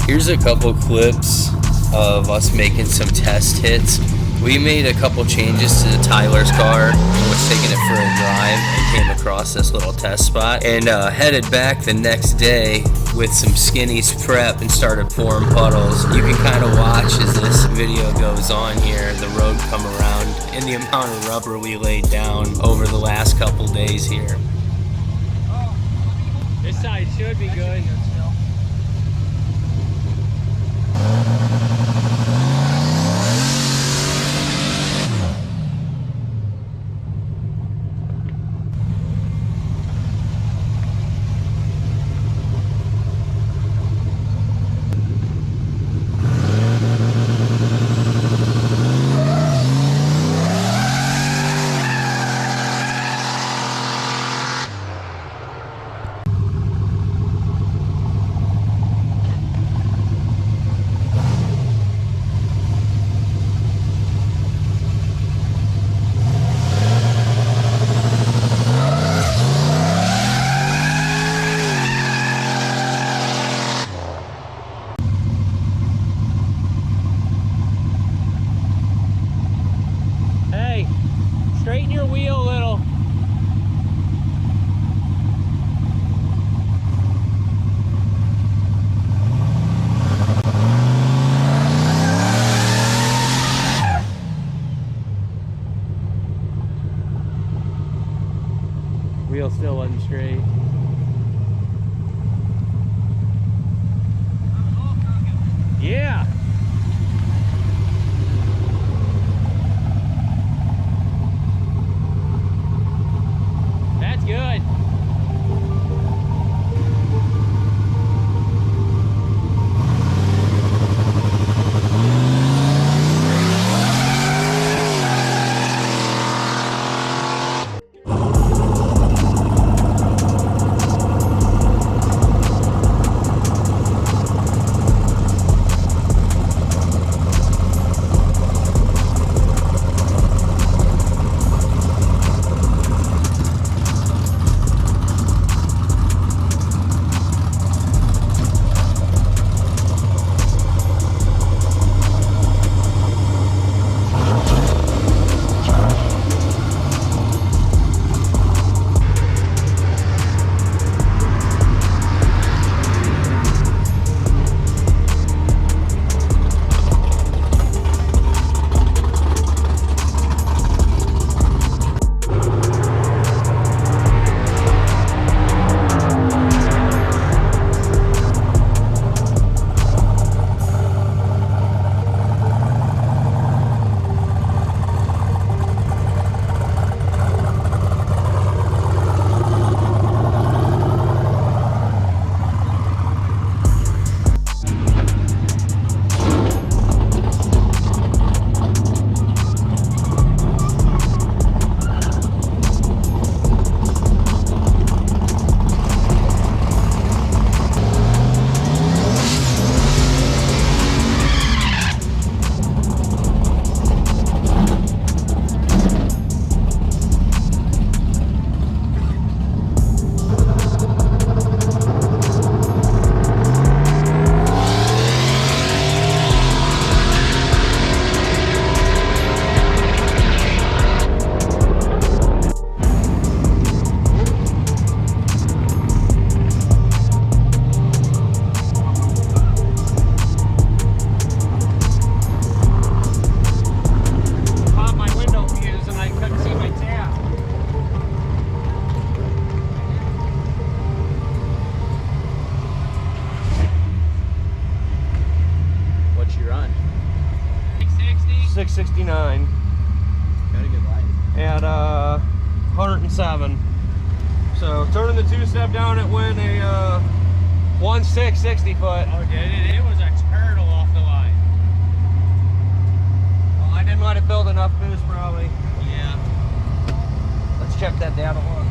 Here's a couple clips of us making some test hits. We made a couple changes to Tyler's car and was taking it for a drive and came across this little test spot and headed back the next day with some Skinnies prep and started pouring puddles. You can kind of watch as this video goes on here, the road come around and the amount of rubber we laid down over the last couple days here. This side should be good. Straighten your wheel a little. Wheel still wasn't straight. Yeah. That's good. What's your run? 669. Got a good light. At 107. So turning the two-step down, it went a 1.660 foot. Oh, did it? It was a turtle off the line. Well, I didn't let it build enough boost, probably. Yeah. Let's check that data log.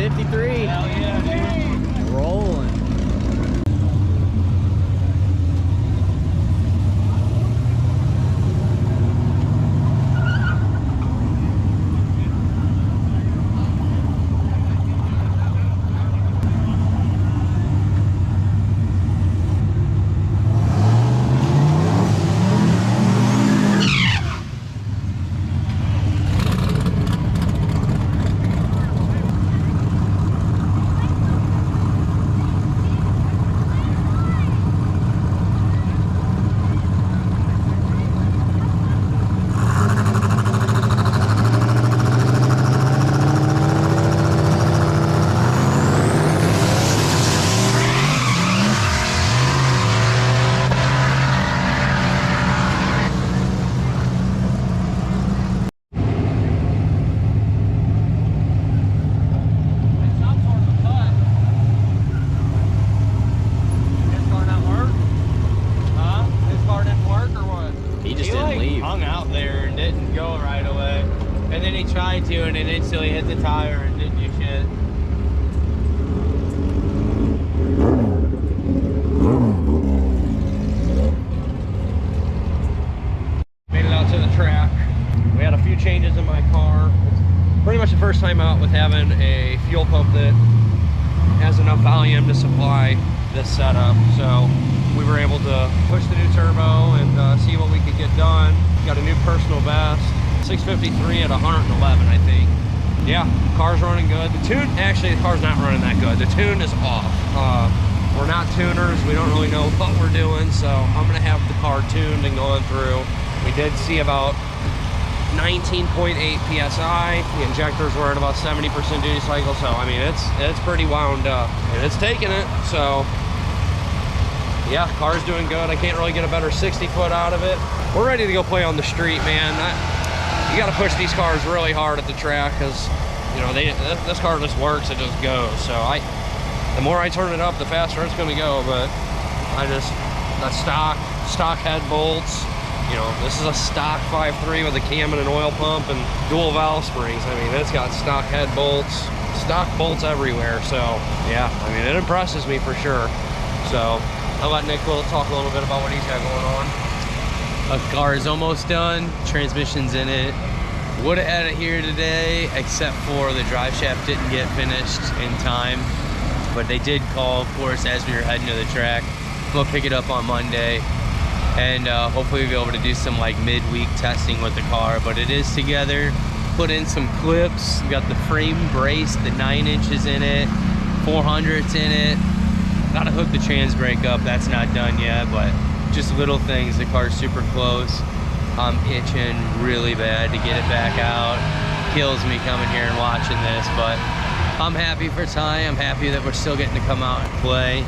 653. Hell yeah, dude. Rolling. Hung out there and didn't go right away. And then he tried to and it instantly hit the tire and didn't do shit. Made it out to the track. We had a few changes in my car. It's pretty much the first time out with having a fuel pump that has enough volume to supply this setup. So we were able to push the new turbo and see what we could get done. Got a new personal best, 653 at 111, I think. Yeah, car's running good. The tune, actually the car's not running that good. The tune is off. We're not tuners. We don't really know what we're doing. So I'm gonna have the car tuned and going through. We did see about 19.8 PSI. The injectors were at about 70% duty cycle. So I mean, it's pretty wound up and it's taking it. So yeah, car's doing good. I can't really get a better 60 foot out of it. We're ready to go play on the street, man. You got to push these cars really hard at the track because, you know, this car just works. It just goes. So the more I turn it up, the faster it's going to go. But the stock head bolts. You know, this is a stock 5.3 with a cam and an oil pump and dual valve springs. I mean, it's got stock head bolts, stock bolts everywhere. So yeah, I mean, it impresses me for sure. So I'll let Nick talk a little bit about what he's got going on. The car is almost done. Transmission's in it. Would have had it here today, except for the drive shaft didn't get finished in time. But they did call, of course, as we were heading to the track. We'll pick it up on Monday. And hopefully we'll be able to do some like midweek testing with the car. But it is together. Put in some clips. We got the frame brace, the 9 inches in it, 400s in it. Gotta hook the trans brake up, that's not done yet, but just little things. The car's super close. I'm itching really bad to get it back out. Kills me coming here and watching this, but I'm happy for Ty. I'm happy that we're still getting to come out and play.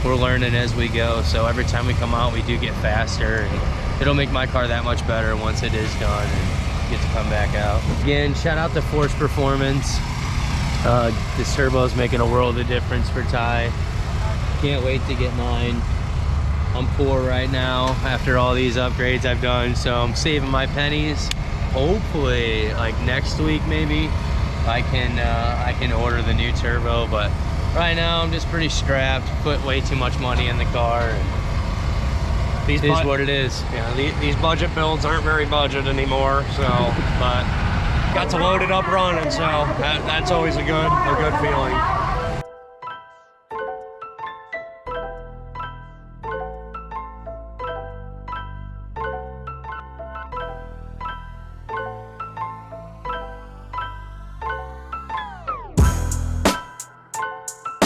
We're learning as we go, so every time we come out we do get faster, and it'll make my car that much better once it is done and get to come back out. Again, shout out to Force Performance. This turbo is making a world of difference for Ty. Can't wait to get mine. I'm poor right now after all these upgrades I've done, so I'm saving my pennies. Hopefully, like next week maybe, I can order the new turbo. But right now I'm just pretty strapped. Put way too much money in the car. And it is what it is. Yeah, these budget builds aren't very budget anymore. So, but got to load it up running, so that's always a good feeling.